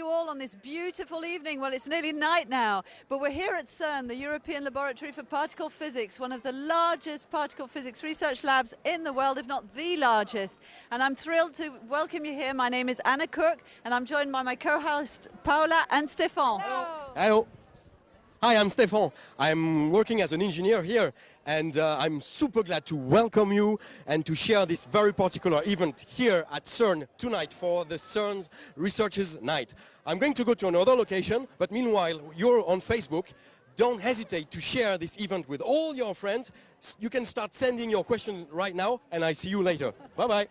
you all on this beautiful evening. Well, it's nearly night now, but we're here at CERN, the European Laboratory for Particle Physics, one of the largest particle physics research labs in the world, if not the largest. And I'm thrilled to welcome you here. My name is Anna Cook, and I'm joined by my co-host Paola and Stefan. Hello. Hello. Hi, I'm Stefan. I'm working as an engineer here, and I'm super glad to welcome you and to share this very particular event here at CERN tonight for the CERN's Researchers' Night. I'm going to go to another location, but meanwhile, you're on Facebook. Don't hesitate to share this event with all your friends. You can start sending your questions right now, and I see you later. Bye-bye.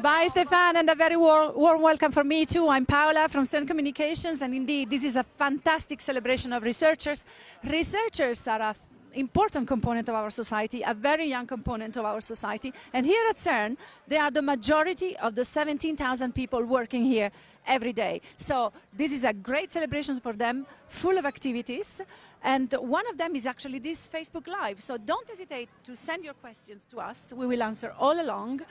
Bye, Stefan, and a very warm welcome from me too. I'm Paola from CERN Communications, and indeed, this is a fantastic celebration of researchers. Researchers are an important component of our society, a very young component of our society, and here at CERN, they are the majority of the 17,000 people working here every day. So this is a great celebration for them, full of activities, and one of them is actually this Facebook Live. So don't hesitate to send your questions to us. We will answer all along.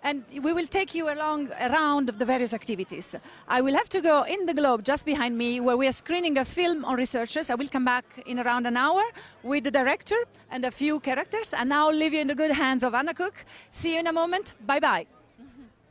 And we will take you along around the various activities. I will have to go in the globe just behind me where we are screening a film on researchers. I will come back in around an hour with the director and a few characters. And now I'll leave you in the good hands of Anna Cook. See you in a moment. Bye-bye.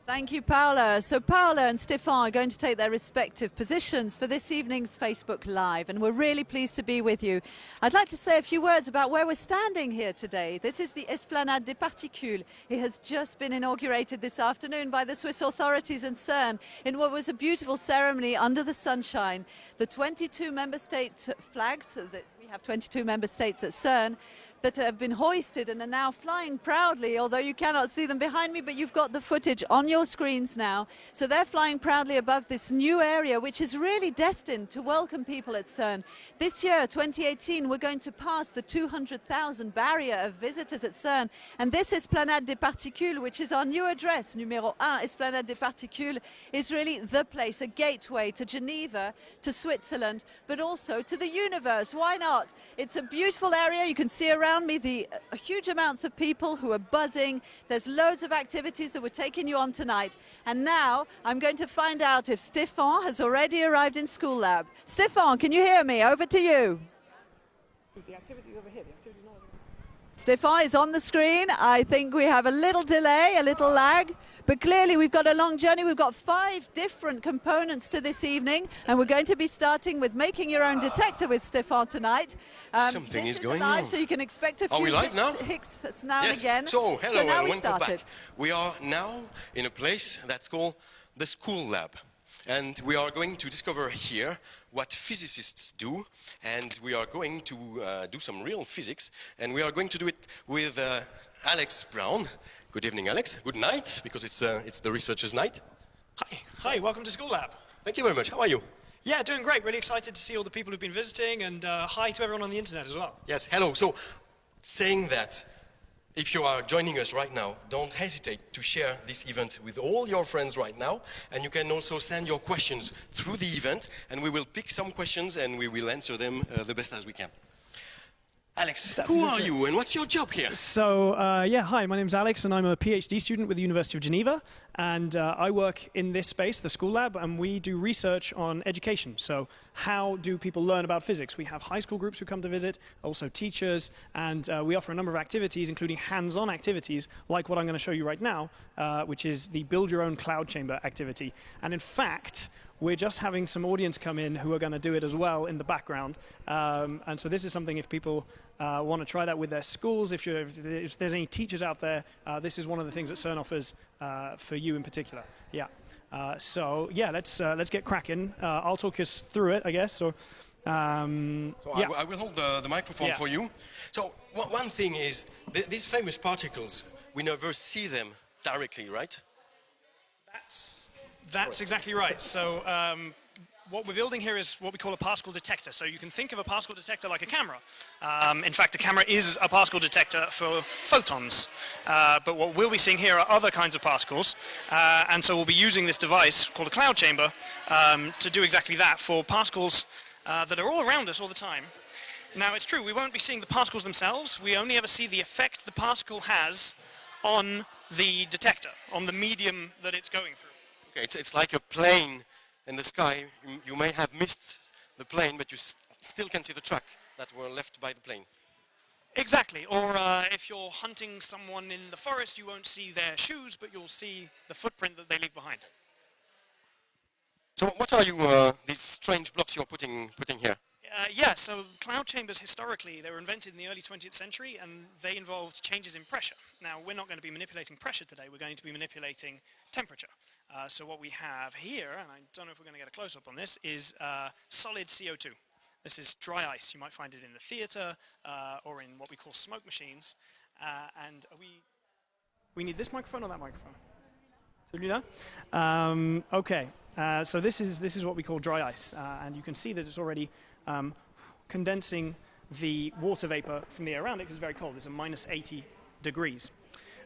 Thank you, Paola. So Paola and Stefan are going to take their respective positions for this evening's Facebook Live, and we're really pleased to be with you. I'd like to say a few words about where we're standing here today. This is the Esplanade des Particules. It has just been inaugurated this afternoon by the Swiss authorities and CERN in what was a beautiful ceremony under the sunshine. The 22 member state flags, we have 22 member states at CERN, that have been hoisted and are now flying proudly, although you cannot see them behind me, but you've got the footage on your screens now. So they're flying proudly above this new area, which is really destined to welcome people at CERN. This year, 2018, we're going to pass the 200,000 barrier of visitors at CERN. And this Esplanade des Particules, which is our new address, numéro 1, Esplanade des Particules, is really the place, a gateway to Geneva, to Switzerland, but also to the universe. Why not? It's a beautiful area. You can see around me the huge amounts of people who are buzzing. There's loads of activities that we're taking you on tonight. And now I'm going to find out if Stefan has already arrived in School Lab. Stefan, can you hear me? Over to you. The activity's over here. The activity's not over here. Stefan is on the screen. I think we have a little delay, a little lag. But clearly we've got a long journey. We've got 5 different components to this evening, and we're going to be starting with making your own detector with Stefan tonight. Something is going live, on. So you can expect a few Are we live now? hiccups now Yes. and again. So, hello now and we welcome started. back. We are now in a place that's called the School Lab. And we are going to discover here what physicists do, and we are going to do some real physics, and we are going to do it with Alex Brown. Good evening, Alex. Good night, because it's the Researchers' Night. Hi, welcome to School Lab. Thank you very much. How are you? Yeah, doing great. Really excited to see all the people who've been visiting, and hi to everyone on the internet as well. Yes, hello. So, saying that, if you are joining us right now, don't hesitate to share this event with all your friends right now, and you can also send your questions through the event, and we will pick some questions and we will answer them the best as we can. Alex, who are you and what's your job here? So, hi, my name's Alex, and I'm a PhD student with the University of Geneva, and I work in this space, the School Lab, and we do research on education. So, how do people learn about physics? We have high school groups who come to visit, also teachers, and we offer a number of activities, including hands-on activities, like what I'm going to show you right now, which is the Build Your Own Cloud Chamber activity. And in fact, we're just having some audience come in who are going to do it as well in the background. And so this is something if people want to try that with their schools, if there's any teachers out there, this is one of the things that CERN offers for you in particular. Yeah. Let's get cracking. I'll talk us through it, I guess. So I will hold the microphone for you. So one thing is, these famous particles, we never see them directly, right? That's exactly right. So what we're building here is what we call a particle detector. So you can think of a particle detector like a camera. In fact, a camera is a particle detector for photons. But what we'll be seeing here are other kinds of particles. And so we'll be using this device called a cloud chamber to do exactly that for particles that are all around us all the time. Now, it's true, we won't be seeing the particles themselves. We only ever see the effect the particle has on the detector, on the medium that it's going through. Okay, it's like a plane in the sky, you may have missed the plane, but you still can see the track that were left by the plane. Exactly, or if you're hunting someone in the forest, you won't see their shoes, but you'll see the footprint that they leave behind. So what are these strange blocks you're putting here? Yeah, so cloud chambers historically, they were invented in the early 20th century and they involved changes in pressure. Now, we're not going to be manipulating pressure today, we're going to be manipulating temperature. So what we have here, and I don't know if we're going to get a close-up on this, is solid CO2. This is dry ice. You might find it in the theater or in what we call smoke machines. And we need this microphone or that microphone? Celui-là? Okay, so this is what we call dry ice. And you can see that it's already condensing the water vapor from the air around it because it's very cold. It's at minus 80 degrees.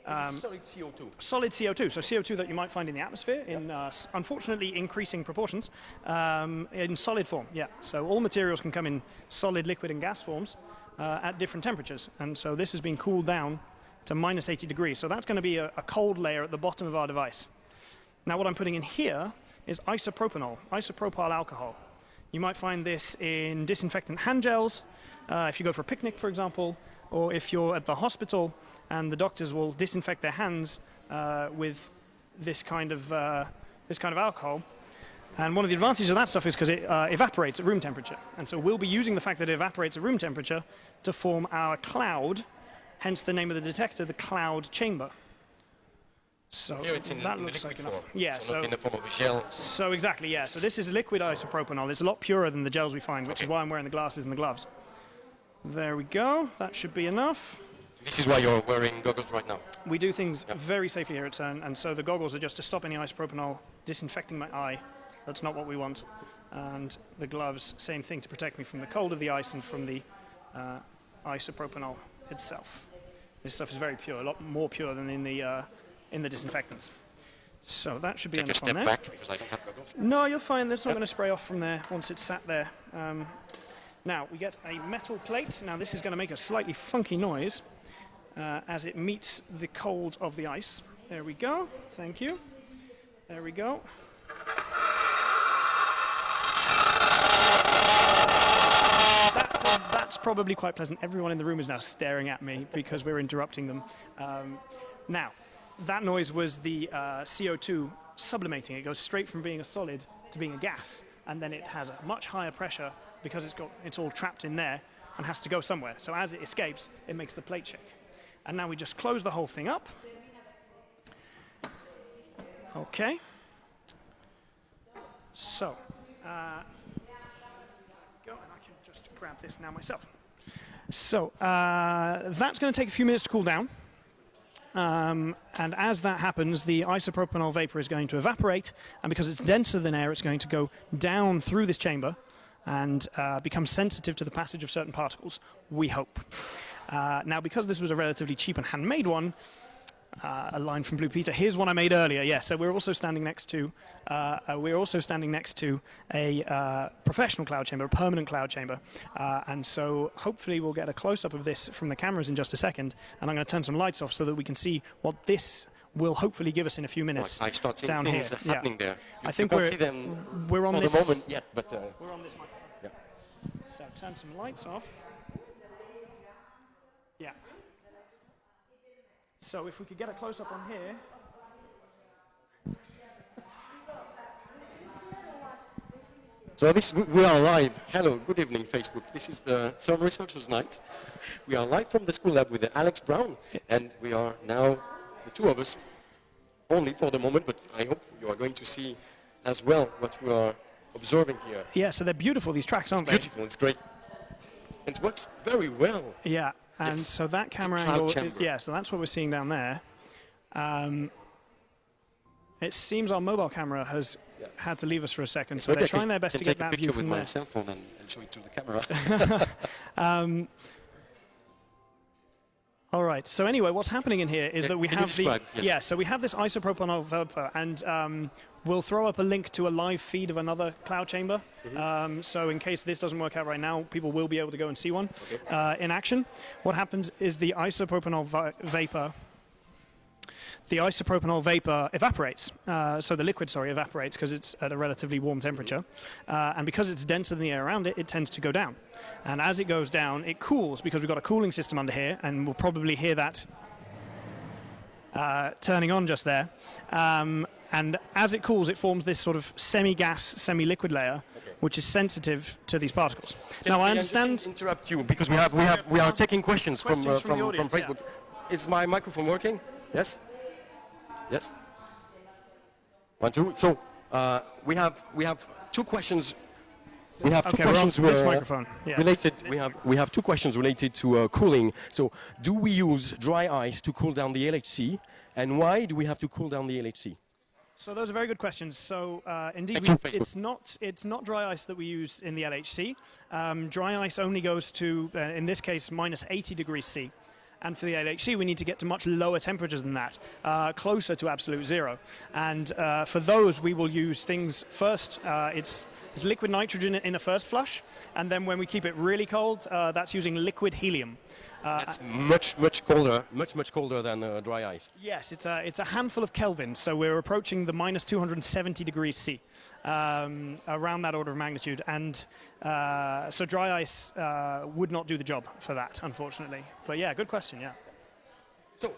Solid CO2. Solid CO2, so CO2 that you might find in the atmosphere in unfortunately increasing proportions in solid form, yeah. So all materials can come in solid, liquid and gas forms at different temperatures. And so this has been cooled down to minus 80 degrees. So that's going to be a cold layer at the bottom of our device. Now what I'm putting in here is isopropanol, isopropyl alcohol. You might find this in disinfectant hand gels, if you go for a picnic, for example, or if you're at the hospital and the doctors will disinfect their hands with this kind of alcohol. And one of the advantages of that stuff is because it evaporates at room temperature. And so we'll be using the fact that it evaporates at room temperature to form our cloud, hence the name of the detector, the cloud chamber. So here it's in that the looks liquid like form, yeah, so not in the form of a gel. So exactly, yeah. So this is liquid isopropanol. It's a lot purer than the gels we find, which is why I'm wearing the glasses and the gloves. There we go. That should be enough. This is why you're wearing goggles right now. We do things very safely here at CERN, and so the goggles are just to stop any isopropanol disinfecting my eye. That's not what we want. And the gloves, same thing, to protect me from the cold of the ice and from the isopropanol itself. This stuff is very pure, a lot more pure than in the disinfectants. So that should be enough on there. Take a step back because I don't have goggles. No, you're fine. That's not going to spray off from there once it's sat there. Now we get a metal plate. Now this is going to make a slightly funky noise as it meets the cold of the ice. There we go. Thank you. There we go. That's probably quite pleasant. Everyone in the room is now staring at me because we're interrupting them. Now, that noise was the CO2 sublimating. It goes straight from being a solid to being a gas, and then it has a much higher pressure because it's all trapped in there and has to go somewhere. So as it escapes, it makes the plate shake. And now we just close the whole thing up. Okay. So, go, and I can just grab this now myself. So, that's going to take a few minutes to cool down. And as that happens, the isopropanol vapor is going to evaporate, and because it's denser than air, it's going to go down through this chamber and become sensitive to the passage of certain particles, we hope. Now, because this was a relatively cheap and handmade one, a line from Blue Peter. Here's one I made earlier. Yes, so we're also standing next to a professional cloud chamber, a permanent cloud chamber, and so hopefully we'll get a close-up of this from the cameras in just a second. And I'm going to turn some lights off so that we can see what this will hopefully give us in a few minutes. I start seeing down things here. happening there. I think you can't see them we're on for this the moment yet, but we're on this microphone. yeah. So turn some lights off. Yeah. So if we could get a close-up on here. So we are live. Hello, good evening, Facebook. This is the CERN Researchers Night. We are live from the school lab with Alex Brown, and we are now the two of us only for the moment, but I hope you are going to see as well what we are observing here. Yeah, so they're beautiful, these tracks, aren't Beautiful, it's great. And it works very well. Yeah, and so that camera angle is, yeah, so that's what we're seeing down there. It seems our mobile camera has had to leave us for a second, so they're trying their best to get that view from there. I can take a picture with my cell phone and show it to the camera. All right. So anyway, what's happening in here is that we have so we have this isopropanol vapor, and we'll throw up a link to a live feed of another cloud chamber. So in case this doesn't work out right now, people will be able to go and see one in action. What happens is the isopropanol vapor the isopropanol vapor evaporates. So the liquid, sorry, evaporates because it's at a relatively warm temperature. And because it's denser than the air around it, it tends to go down. And as it goes down, it cools because we've got a cooling system under here, and we'll probably hear that turning on just there. And as it cools, it forms this sort of semi-gas, semi-liquid layer, which is sensitive to these particles. Now, I understand. Just interrupt you because we are taking questions from Facebook. Is my microphone working? Yes. Yes. 1, 2. So we have two questions. We have two questions this microphone. Yeah. related. We have two questions related to cooling. So, do we use dry ice to cool down the LHC, and why do we have to cool down the LHC? So those are very good questions. So indeed, it's not dry ice that we use in the LHC. Dry ice only goes to, in this case, minus 80 degrees C. And for the LHC, we need to get to much lower temperatures than that, closer to absolute zero. And for those, we will use things first. It's liquid nitrogen in a first flush, and then when we keep it really cold, that's using liquid helium. That's much colder than dry ice. Yes, it's a handful of Kelvin, so we're approaching the minus 270 degrees C, around that order of magnitude. And so dry ice would not do the job for that, unfortunately. But yeah, good question, yeah. So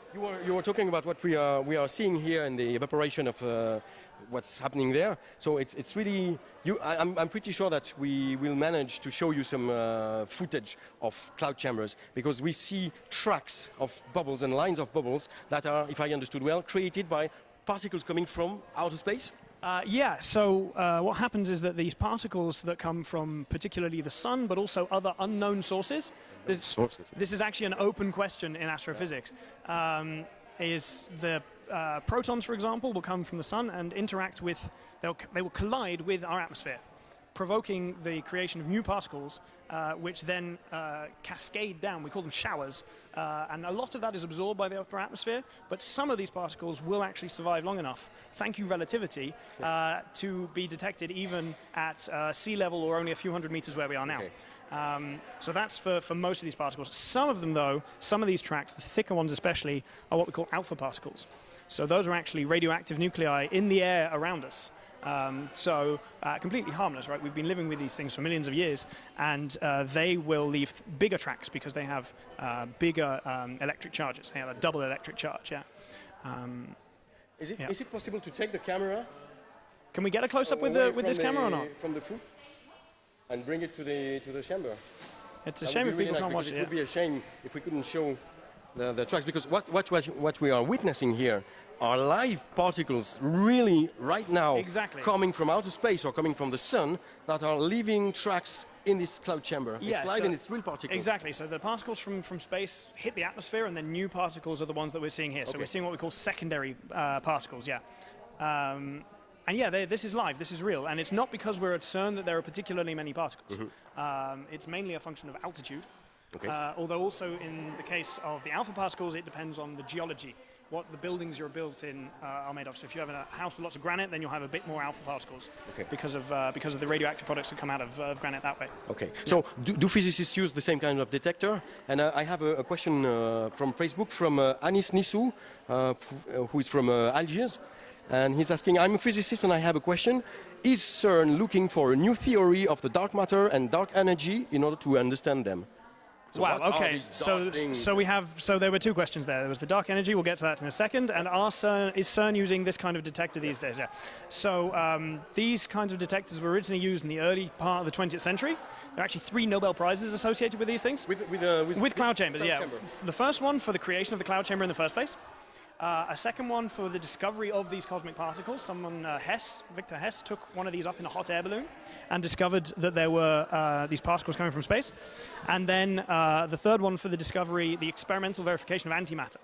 you were talking about what we are seeing here in the evaporation of what's happening there. So it's really I'm pretty sure that we will manage to show you some footage of cloud chambers, because we see tracks of bubbles and lines of bubbles that are, if I understood well, created by particles coming from outer space. Yeah, so what happens is that these particles that come from particularly the sun, but also other unknown sources, this is actually an open question in astrophysics, is the protons, for example, will come from the sun and interact with, they will collide with our atmosphere, provoking the creation of new particles, which then cascade down. We call them showers, and a lot of that is absorbed by the upper atmosphere, but some of these particles will actually survive long enough, thank you relativity, to be detected even at sea level or only a few hundred meters where we are now. So that's for most of these particles. Some of them, though, some of these tracks, the thicker ones especially, are what we call alpha particles. So those are actually radioactive nuclei in the air around us. So completely harmless, right? We've been living with these things for millions of years, and they will leave bigger tracks because they have bigger electric charges. They have a double electric charge, yeah. Is it possible to take the camera? Can we get a close-up with this camera or not? From the foot? And bring it to the chamber. It's a shame if people can't watch it. It would be a shame if we couldn't show the tracks, because what we are witnessing here are live particles, really right now, coming from outer space or coming from the sun, that are leaving tracks in this cloud chamber. Yeah, it's live and it's real particles. Exactly. So the particles from space hit the atmosphere, and then new particles are the ones that we're seeing here. So we're seeing what we call secondary particles. Yeah. And yeah, this is live, this is real, and it's not because we're at CERN that there are particularly many particles. It's mainly a function of altitude, although also in the case of the alpha particles, it depends on the geology, what the buildings you're built in are made of. So if you have a house with lots of granite, then you'll have a bit more alpha particles because of the radioactive products that come out of granite that way. Okay, yeah. So do physicists use the same kind of detector? And I have a question from Facebook from Anis Nissou, who is from Algiers. And he's asking, I'm a physicist and I have a question. Is CERN looking for a new theory of the dark matter and dark energy in order to understand them? So wow, okay. So there were two questions there. There was the dark energy, we'll get to that in a second, and is CERN using this kind of detector these days? Yeah. So these kinds of detectors were originally used in the early part of the 20th century. There are actually 3 Nobel Prizes associated with these things. With cloud chambers, yeah. The first one for the creation of the cloud chamber in the first place. A second one for the discovery of these cosmic particles. Someone, Victor Hess, took one of these up in a hot air balloon and discovered that there were these particles coming from space. And then the third one for the discovery, the experimental verification of antimatter.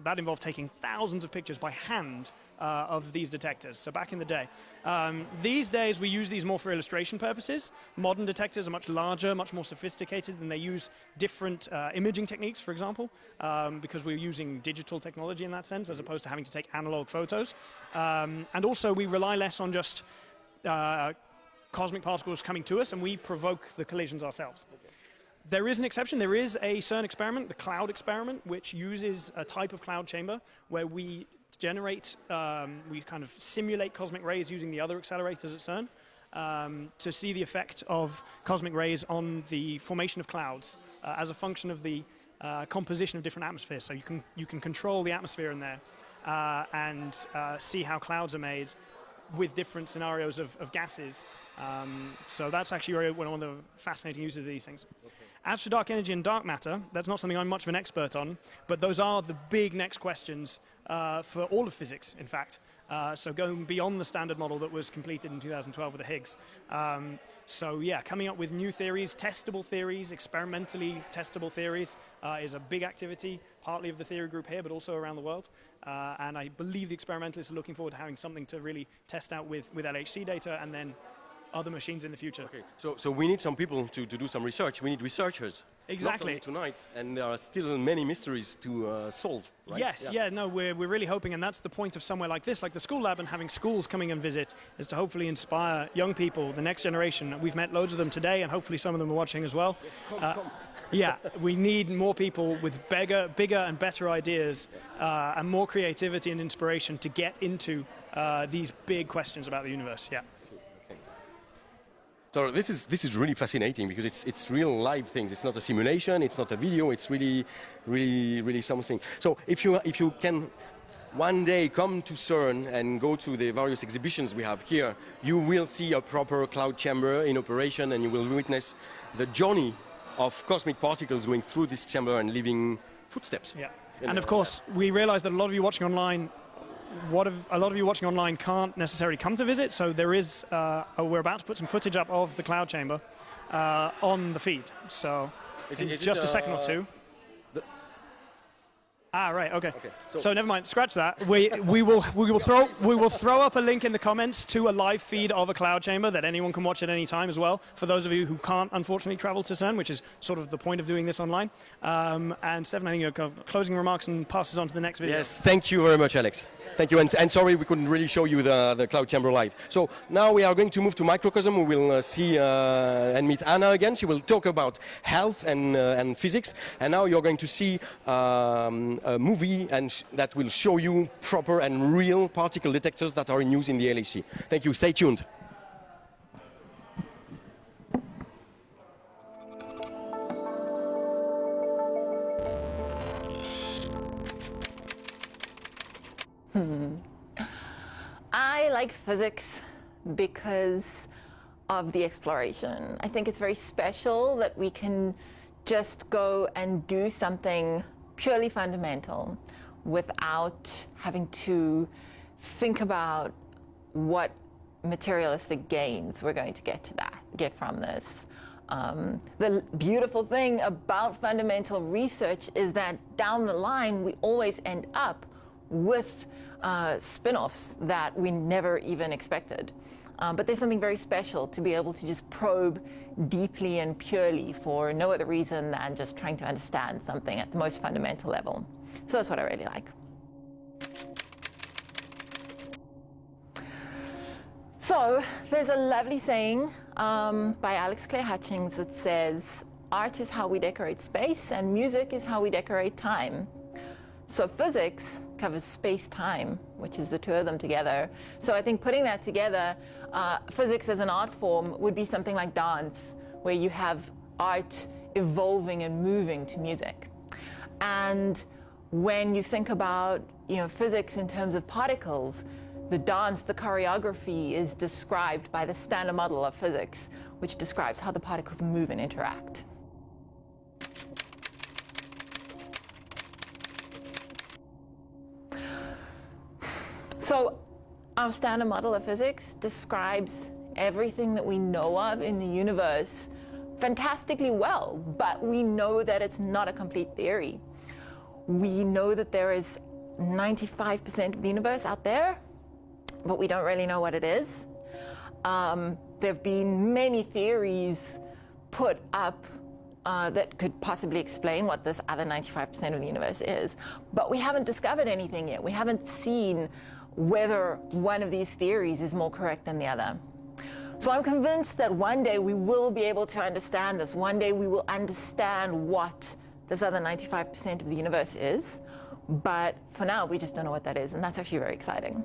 That involved taking thousands of pictures by hand of these detectors, so back in the day. These days we use these more for illustration purposes. Modern detectors are much larger, much more sophisticated, and they use different imaging techniques, for example, because we're using digital technology in that sense, as opposed to having to take analog photos. And also we rely less on just cosmic particles coming to us, and we provoke the collisions ourselves. There is an exception. There is a CERN experiment, the cloud experiment, which uses a type of cloud chamber where we generate, we kind of simulate cosmic rays using the other accelerators at CERN to see the effect of cosmic rays on the formation of clouds as a function of the composition of different atmospheres. So you can control the atmosphere in there and see how clouds are made with different scenarios of gases. So that's actually one of the fascinating uses of these things. As for dark energy and dark matter, that's not something I'm much of an expert on, but those are the big next questions for all of physics, in fact. So going beyond the standard model that was completed in 2012 with the Higgs. So yeah, coming up with new theories, testable theories, experimentally testable theories is a big activity, partly of the theory group here, but also around the world. And I believe the experimentalists are looking forward to having something to really test out with LHC data and then other machines in the future. Okay, so we need some people to do some research. We need researchers. Exactly. Not only tonight, and there are still many mysteries to solve, right? Yes, no, we're really hoping, and that's the point of somewhere like this, like the School Lab, and having schools coming and visit, is to hopefully inspire young people, the next generation. We've met loads of them today, and hopefully some of them are watching as well. Yes, come. Yeah, we need more people with bigger and better ideas and more creativity and inspiration to get into these big questions about the universe. Yeah. So this is really fascinating because it's real live things. It's not a simulation. It's not a video. It's really something. So if you can one day come to CERN and go to the various exhibitions we have here, you will see a proper cloud chamber in operation, and you will witness the journey of cosmic particles going through this chamber and leaving footsteps. Yeah. And of course, we realize that a lot of you watching online can't necessarily come to visit, so there is, we're about to put some footage up of the cloud chamber on the feed. So just a second or two. Right, okay. So never mind, scratch that. We will throw up a link in the comments to a live feed of a cloud chamber that anyone can watch at any time as well, for those of you who can't unfortunately travel to CERN, which is sort of the point of doing this online. And Stefan, I think your closing remarks and pass us on to the next video. Yes, thank you very much, Alex. Thank you, and sorry we couldn't really show you the cloud chamber live. So now we are going to move to Microcosm. We will see and meet Anna again. She will talk about health and physics. And now you're going to see a movie that will show you proper and real particle detectors that are in use in the LHC. Thank you. Stay tuned. I like physics because of the exploration. I think it's very special that we can just go and do something purely fundamental without having to think about what materialistic gains we're going to get from this. The beautiful thing about fundamental research is that down the line we always end up with spin-offs that we never even expected. But there's something very special to be able to just probe deeply and purely for no other reason than just trying to understand something at the most fundamental level. So that's what I really like. So there's a lovely saying by Alex Clare Hutchings that says, art is how we decorate space and music is how we decorate time. So physics covers space-time, which is the two of them together. So I think putting that together, physics as an art form would be something like dance, where you have art evolving and moving to music. And when you think about physics in terms of particles, the dance, the choreography is described by the standard model of physics, which describes how the particles move and interact. So our standard model of physics describes everything that we know of in the universe fantastically well, but we know that it's not a complete theory. We know that there is 95% of the universe out there, but we don't really know what it is. There have been many theories put up that could possibly explain what this other 95% of the universe is, but we haven't discovered anything yet. We haven't seen whether one of these theories is more correct than the other. So I'm convinced that one day we will be able to understand this. One day we will understand what this other 95% of the universe is. But for now, we just don't know what that is. And that's actually very exciting.